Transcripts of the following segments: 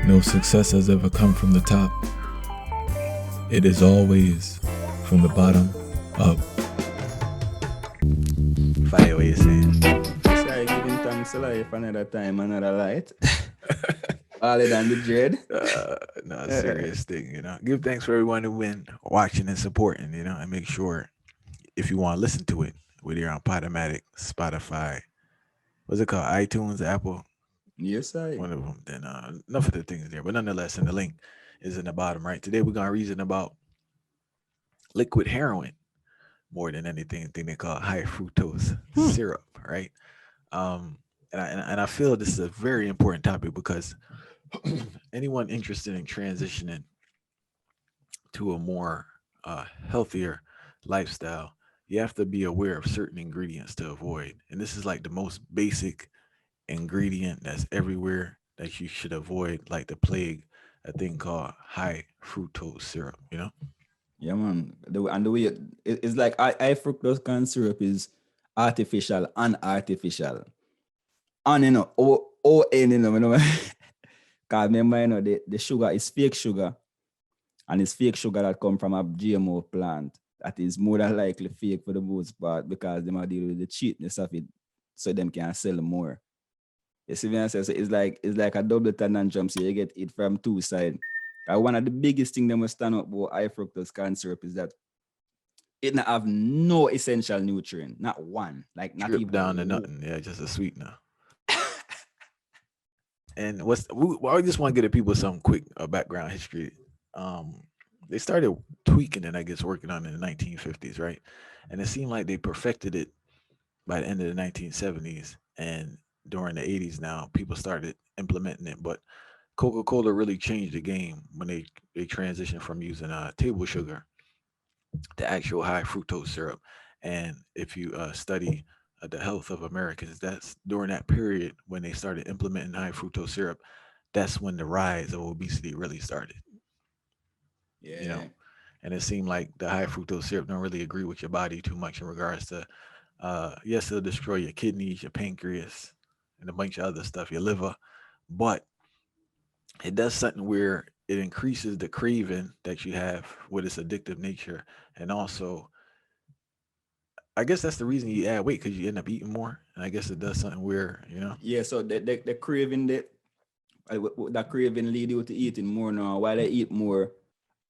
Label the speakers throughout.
Speaker 1: No success has ever come from the top. It is always from the bottom up.
Speaker 2: Fire, what you saying?
Speaker 3: Sorry, giving thanks to life another time, another light. Other than the dread.
Speaker 2: No, serious thing, you know. Give thanks for everyone who been watching and supporting, you know, and make sure if you want to listen to it, whether you're on Podomatic, Spotify, what's it called? iTunes, Apple,
Speaker 3: Yes, I.
Speaker 2: one of them. Then enough of the things there, but nonetheless, and the link is in the bottom right. Today we're gonna reason about liquid heroin more than anything. Thing they call high fructose syrup, right? And I feel this is a very important topic because anyone interested in transitioning to a more healthier lifestyle, you have to be aware of certain ingredients to avoid. And this is like the most basic ingredient that's everywhere that you should avoid, like the plague, a thing called high fructose syrup, you know?
Speaker 3: Yeah, man. The way it's like high fructose corn syrup is artificial and artificial. And because remember, the sugar is fake sugar, and it's fake sugar that come from a GMO plant that is more than likely fake for the most part because they might deal with the cheapness of it so them can sell more. You see what I say? So it's like a double conundrum. So you get it from two sides. One of the biggest things that must stand up about high fructose corn syrup is that it not have no essential nutrient, not one, like not
Speaker 2: Drip
Speaker 3: even
Speaker 2: down to nothing. Yeah, just a sweetener. And I just want to give the people some quick background history. They started tweaking it, I guess, working on it in the 1950s, right? And it seemed like they perfected it by the end of the 1970s. And during the 80s now, people started implementing it. But Coca-Cola really changed the game when they transitioned from using table sugar to actual high fructose syrup. And if you study the health of Americans, that's during that period when they started implementing high fructose syrup, that's when the rise of obesity really started, you know.
Speaker 3: yeah.
Speaker 2: And it seemed like the high fructose syrup don't really agree with your body too much in regards to, yes, it'll destroy your kidneys, your pancreas, and a bunch of other stuff, your liver, but it does something where it increases the craving that you have with its addictive nature, and also I guess that's the reason you add weight because you end up eating more. And I guess it does something weird, you know?
Speaker 3: Yeah, so the craving that craving lead you to eating more now. While I eat more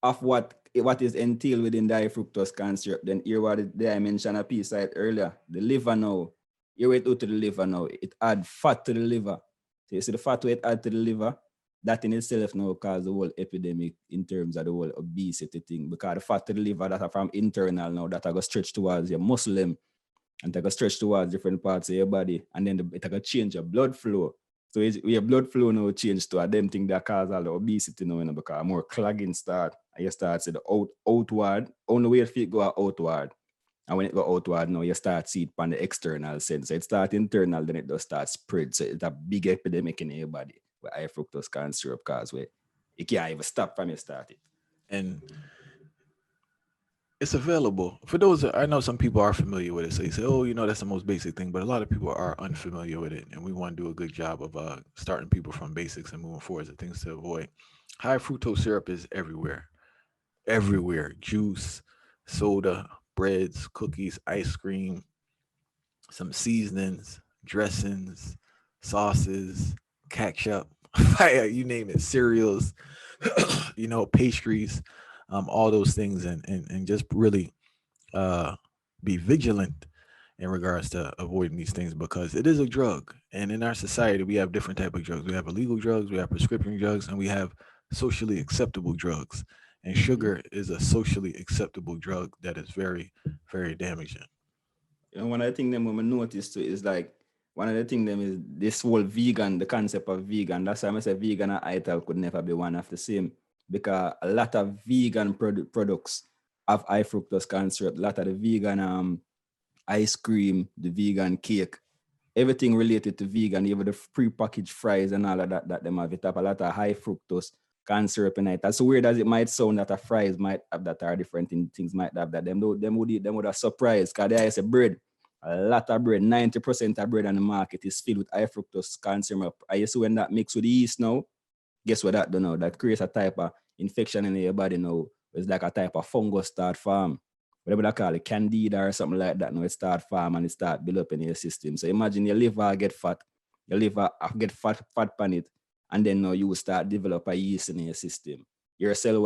Speaker 3: of what is entailed within the high fructose corn syrup, then here what I mentioned a piece right earlier. The liver now. Here it out to the liver now. It add fat to the liver. So you see the fat weight add to the liver, that in itself now cause the whole epidemic in terms of the whole obesity thing. Because the fat to the liver that are from internal now that are going to stretch towards your muscle them and they go stretch towards different parts of your body, and then it go change your blood flow. So your blood flow now change to a them thing that cause all the obesity now, because more clogging start, and you start see the outward, only way your feet go outward. And when it go outward now, you start see it on the external sense. So it start internal, then it does start spread. So it's a big epidemic in your body where high fructose corn syrup cause where you can't even stop from you start it.
Speaker 2: And it's available for those. I know some people are familiar with it, so you say, "Oh, you know, that's the most basic thing," but a lot of people are unfamiliar with it, and we want to do a good job of starting people from basics and moving forward to things to avoid. High fructose syrup is everywhere, everywhere. Juice, soda, breads, cookies, ice cream, some seasonings, dressings, sauces, ketchup, fire, you name it, cereals, you know, pastries, all those things, and just really be vigilant in regards to avoiding these things because it is a drug. And in our society, we have different type of drugs. We have illegal drugs, we have prescription drugs, and we have socially acceptable drugs. And sugar is a socially acceptable drug that is very, very damaging.
Speaker 3: One of the things them when I notice too is like one of the things them is this whole vegan, the concept of vegan. That's why I say vegan and ital could never be one of the same. Because a lot of vegan products have high fructose corn syrup. A lot of the vegan ice cream, the vegan cake, everything related to vegan, even the pre-packaged fries and all of that them have it have a lot of high fructose corn syrup in it. As weird as it might sound that a fries might have that are different things might have that. Them would have surprised because there is a bread. A lot of bread, 90% of bread on the market is filled with high fructose corn syrup. I see when that mix with the yeast now, guess what that do now? That creates a type of infection in your body now. It's like a type of fungus start form. Whatever they call it, candida or something like that. Now it start form and it start build up in your system. So imagine your liver get fat, your liver get fat on it, and then now you will start develop a yeast in your system. Your cell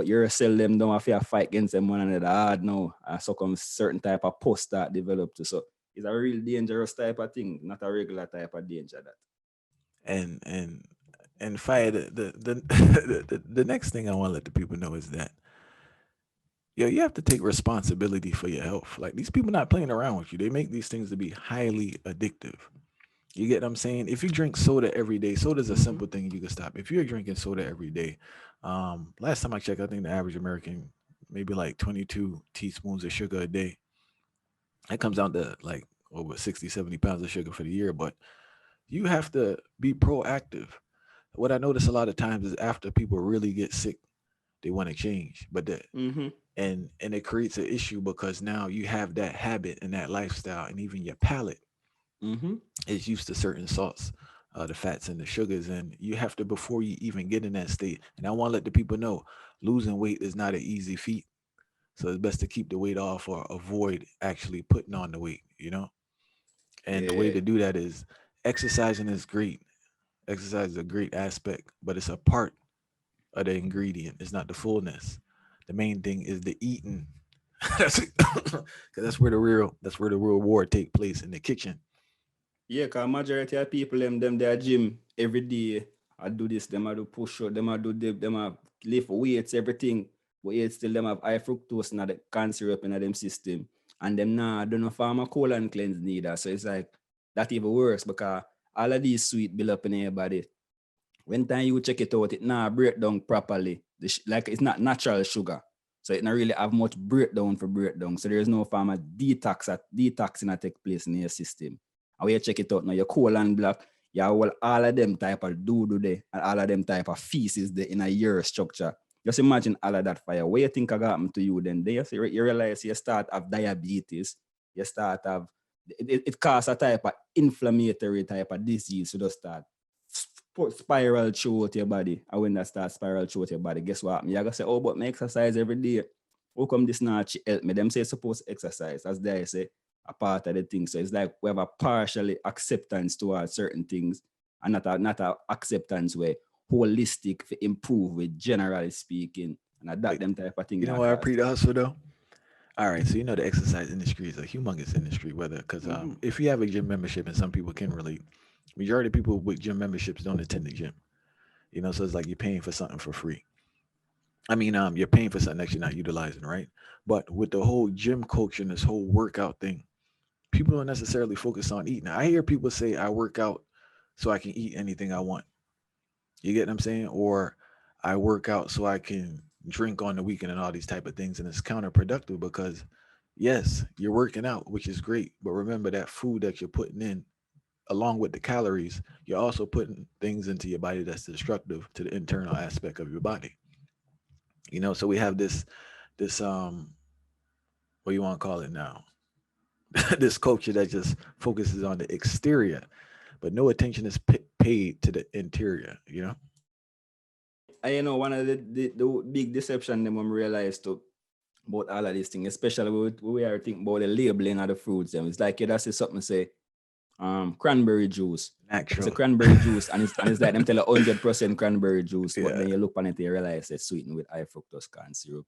Speaker 3: them don't have to fight against them one another hard now. And so come certain type of pus start develop too. So it's a real dangerous type of thing, not a regular type of danger that.
Speaker 2: And fire the next thing I want to let the people know is that you have to take responsibility for your health. Like these people not playing around with you. They make these things to be highly addictive. You get what I'm saying? If you drink soda every day, soda's a simple thing you can stop. If you're drinking soda every day, last time I checked, I think the average American maybe like 22 teaspoons of sugar a day. That comes out to like over 60, 70 pounds of sugar for the year. But you have to be proactive. What I notice a lot of times is after people really get sick, they want to change, but and it creates an issue because now you have that habit and that lifestyle, and even your palate is used to certain salts, the fats and the sugars, and you have to, before you even get in that state. And I want to let the people know, losing weight is not an easy feat. So it's best to keep the weight off or avoid actually putting on the weight, And the way to do that is exercising is great. Exercise is a great aspect, but it's a part of the ingredient. It's not the fullness. The main thing is the eating. Because that's where the real war take place, in the kitchen.
Speaker 3: Yeah, because majority of people them their gym every day. I do this, them I do push up, them I do dip, them I lift weights, everything. But yet still them have high fructose in the corn syrup in them system. And them now don't know pharma colon cleanse neither. So it's like that even worse because all of these sweet build up in your body. When time you check it out, it now break down properly. Like it's not natural sugar. So it not really have much breakdown. So there is no form of detoxing that take place in your system. And when you check it out now, your colon block, you have all of them type of doo-doo there and all of them type of feces there in a year structure. Just imagine all of that fire. What you think got happen to you then? You realize you start have diabetes, you start have, it causes a type of inflammatory type of disease. So just start spiral throughout your body. And when that starts spiral throughout your body, guess what? You're going to say, oh, but I exercise every day. How come this not help me? Them say supposed to exercise. As they say, a part of the thing. So it's like we have a partially acceptance towards certain things and not a acceptance where holistic for improve with, generally speaking. And that them type of thing.
Speaker 2: You know why I pre the hustle though? All right, so the exercise industry is a humongous industry, because if you have a gym membership, and some people can relate, majority of people with gym memberships don't attend the gym. So it's like you're paying for something for free. I mean, you're paying for something that you're not utilizing, right? But with the whole gym culture and this whole workout thing, people don't necessarily focus on eating. I hear people say, I work out so I can eat anything I want. You get what I'm saying? Or I work out so I can drink on the weekend and all these type of things. And it's counterproductive because, yes, you're working out, which is great. But remember that food that you're putting in, along with the calories, you're also putting things into your body that's destructive to the internal aspect of your body. So we have this, what do you want to call it now? This culture that just focuses on the exterior, but no attention is paid to the interior.
Speaker 3: And one of the big deception them when we realized too about all of these things, especially when we are thinking about the labeling of the fruits. It's like you just say something, say cranberry juice.
Speaker 2: Natural.
Speaker 3: It's a cranberry juice, and it's like them tell you 100% cranberry juice, but then you look on it and you realize it's sweetened with high fructose corn syrup.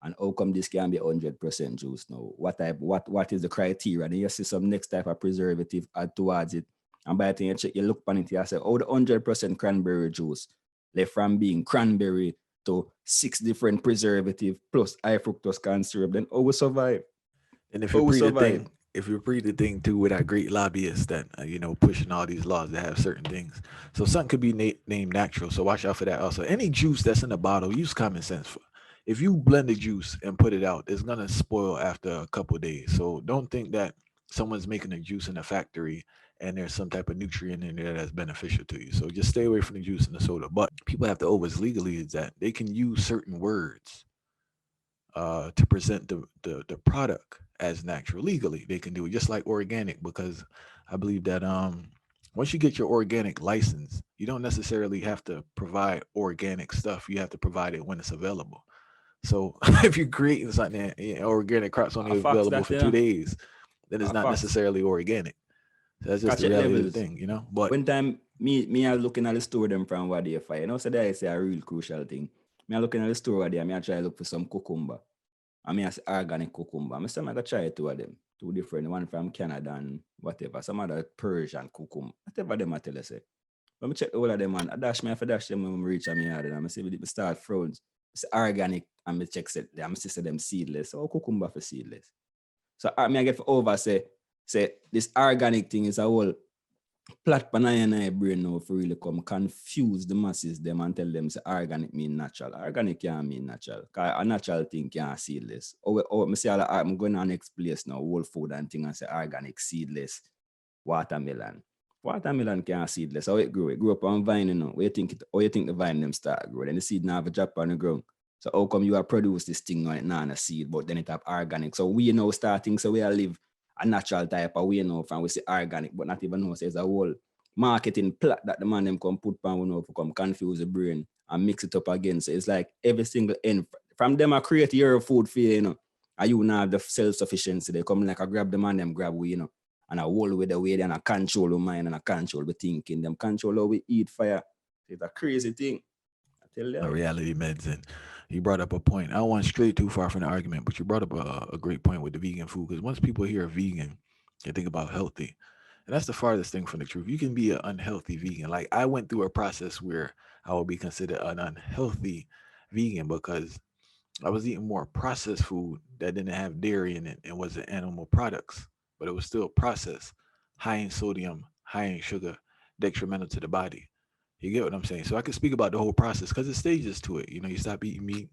Speaker 3: And how come this can be 100% juice now? What is the criteria? Then you see some next type of preservative add towards it. And by the time you check, you look on it, you say, oh, the 100% cranberry juice left from being cranberry to 6 different preservative plus high fructose corn syrup, then how we survive?
Speaker 2: And if you read the thing too with our great lobbyists that pushing all these laws that have certain things, so something could be named natural. So watch out for that. Also, any juice that's in a bottle, use common sense. If you blend the juice and put it out, it's gonna spoil after a couple of days. So don't think that someone's making a juice in a factory and there's some type of nutrient in there that's beneficial to you. So just stay away from the juice and the soda. But people have to always legally is that they can use certain words to present the product as natural. Legally they can do it, just like organic, because I believe that once you get your organic license, you don't necessarily have to provide organic stuff. You have to provide it when it's available. So if you're creating something that organic crops only
Speaker 3: I fox
Speaker 2: available
Speaker 3: that,
Speaker 2: for 2 days, then it's
Speaker 3: I
Speaker 2: not
Speaker 3: fox.
Speaker 2: necessarily organic. So that's just
Speaker 3: Catch
Speaker 2: the
Speaker 3: it
Speaker 2: reality of the
Speaker 3: levels.
Speaker 2: thing, you know. But
Speaker 3: When time me I looking at the store them from what they find. You know, so that is a real crucial thing. Me I looking at the store what there, me I try to look for some cucumber. I mean, I say organic cucumber. I say I gotta try two of them. Two different, one from Canada and whatever. Some other Persian cucumber. Whatever them I tell you say. Let me check all of them and I dash me if I dash them when I reach a me yard and I say we start froze. It's organic and me check set them. I say them seedless. So cucumber for seedless. So me I get for over say this organic thing is a whole plot pan I brain now for really come confuse the masses them and tell them say organic mean natural. Organic can't mean natural. Cause a natural thing can't seedless. Me say I'm going on next place now, whole food and thing and say organic seedless watermelon. Watermelon can't seedless. How it grew? It grew up on vine, you know. How you think the vine them start grow? Then the seed now have a drop on the ground. So how come you have produced this thing on it now a seed, but then it have organic? So we now starting, so we are live a natural type of way now from we say organic, but not even know there's a whole marketing plot that the man them come put on we know for come confuse the brain and mix it up again. So it's like every single end from them I create your food for you, you know. And you now have the self-sufficiency. They come like I grab the man, them grab we, you know. And I hold with the way and I control the mind and I control the thinking. Them control how we eat fire. It's a crazy thing. I tell you.
Speaker 2: reality meds, and you brought up a point. I don't want to stray too far from the argument, but you brought up a great point with the vegan food, because once people hear vegan, they think about healthy, and that's the farthest thing from the truth. You can be an unhealthy vegan. Like I went through a process where I would be considered an unhealthy vegan because I was eating more processed food that didn't have dairy in it and wasn't animal products, but it was still processed, high in sodium, high in sugar, detrimental to the body. You get what I'm saying? So I can speak about the whole process because there's stages to it. You know, you stop eating meat,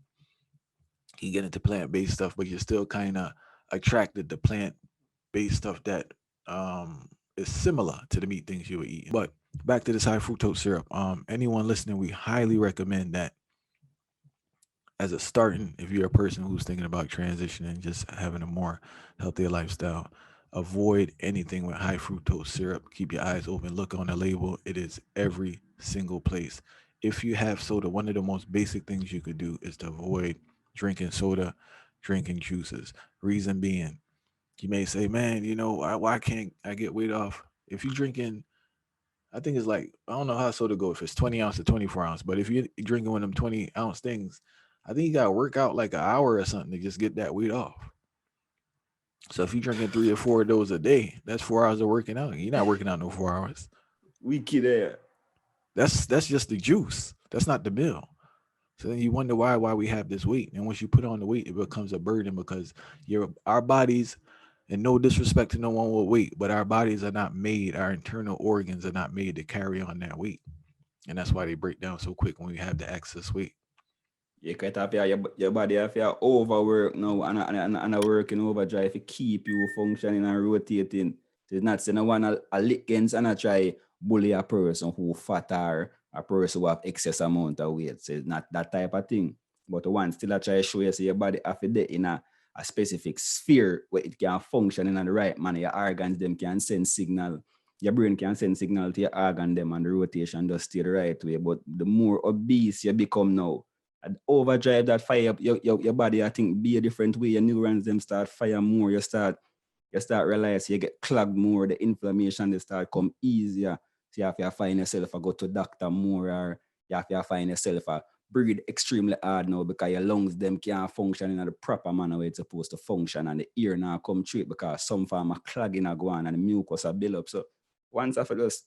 Speaker 2: you get into plant-based stuff, but you're still kind of attracted to plant-based stuff that is similar to the meat things you were eating. But back to this high fructose syrup. Anyone listening, we highly recommend that as a starting, if you're a person who's thinking about transitioning, just having a more healthier lifestyle, avoid anything with high fructose syrup. Keep your eyes open. Look on the label. It is every single place. If you have soda, one of the most basic things you could do is to avoid drinking soda, drinking juices. Reason being, you may say, man, why can't I get weight off? If you're drinking, I think it's like, I don't know how soda go, if it's 20 ounce or 24 ounce, but if you're drinking one of them 20-ounce things, I think you got to work out like an hour or something to just get that weight off. So if you're drinking 3 or 4 of those a day, that's 4 hours of working out. You're not working out no 4 hours.
Speaker 3: We kid there.
Speaker 2: That's just the juice. That's not the meal. So then you wonder why we have this weight. And once you put on the weight, it becomes a burden because our bodies, and no disrespect to no one with weight, but our bodies are not made, our internal organs are not made to carry on that weight. And that's why they break down so quick when we have the excess weight.
Speaker 3: You can't have your body have your overwork now and a working overdrive to keep you functioning and rotating. So it's not saying I want a lick against and I try bully a person who fat or a person who have excess amount of weight. So it's not that type of thing. But one still I try to show you so your body have to in a specific sphere where it can function in the right manner. Your organs them can send signal. Your brain can send signal to your organ them and the rotation does stay the right way. But the more obese you become now, and overdrive that fire your body, I think, be a different way. Your neurons them start fire more. You start realize you get clogged more. The inflammation they start come easier. So you have to find yourself go to doctor more, or you have to find yourself breathe extremely hard now because your lungs them can't function in the proper manner where it's supposed to function, and the ear now come through it because some form of clogging are going and the mucus are build up. So once I just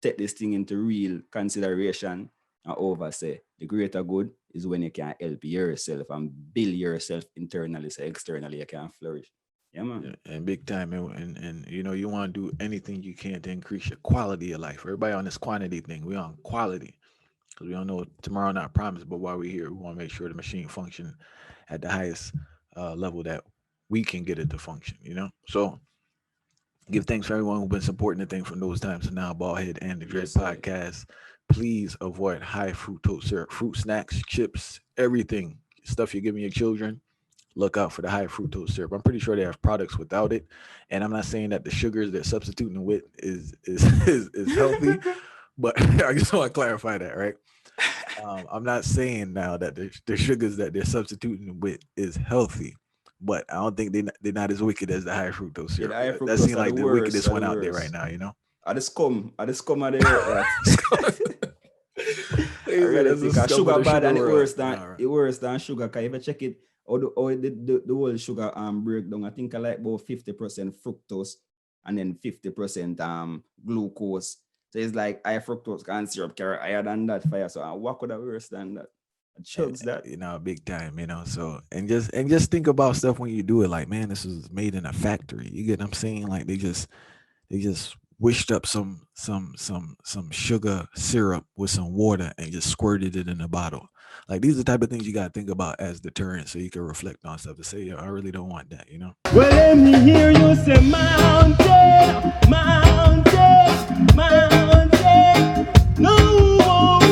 Speaker 3: take this thing into real consideration and over say the greater good is when you can help yourself and build yourself internally, so externally you can flourish. Yeah, man.
Speaker 2: Yeah, and big time. And you want to do anything you can to increase your quality of life. Everybody on this quantity thing, we on quality because we don't know tomorrow not promised. But while we're here, we want to make sure the machine function at the highest level that we can get it to function. So give thanks for everyone who's been supporting the thing from those times to now. Baldhead and the Dread
Speaker 3: Yes, sir.
Speaker 2: Podcast. Please avoid high fructose syrup, fruit snacks, chips, everything stuff you're giving your children. look out for the high fructose syrup. I'm pretty sure they have products without it, and I'm not saying that the sugars they're substituting with is healthy, but I just want to clarify that, right? I'm not saying now that the sugars that they're substituting with is healthy, but I don't think they're not as wicked as the high fructose syrup.
Speaker 3: Yeah, the high fructose
Speaker 2: that seems
Speaker 3: are
Speaker 2: like
Speaker 3: the
Speaker 2: the
Speaker 3: worst,
Speaker 2: wickedest
Speaker 3: are
Speaker 2: one
Speaker 3: the
Speaker 2: out there
Speaker 3: worst.
Speaker 2: right now, you know?
Speaker 3: I just come at the I really think sugar bad and it worse than sugar. Cause if you check it, the whole sugar breakdown, I think I like about 50% fructose and then 50% glucose. So it's like high fructose corn syrup carry higher than that fire. So what could have worse than that? Chugs that,
Speaker 2: you know, big time, you know. So and just think about stuff when you do it, like, man, this is made in a factory. You get what I'm saying? Like they just wished up some sugar syrup with some water and just squirted it in a bottle. Like these are the type of things you gotta think about as deterrent, so you can reflect on stuff and say, yo, I really don't want that, you know.
Speaker 4: Well, let me hear you say mountain, mountain, mountain. No more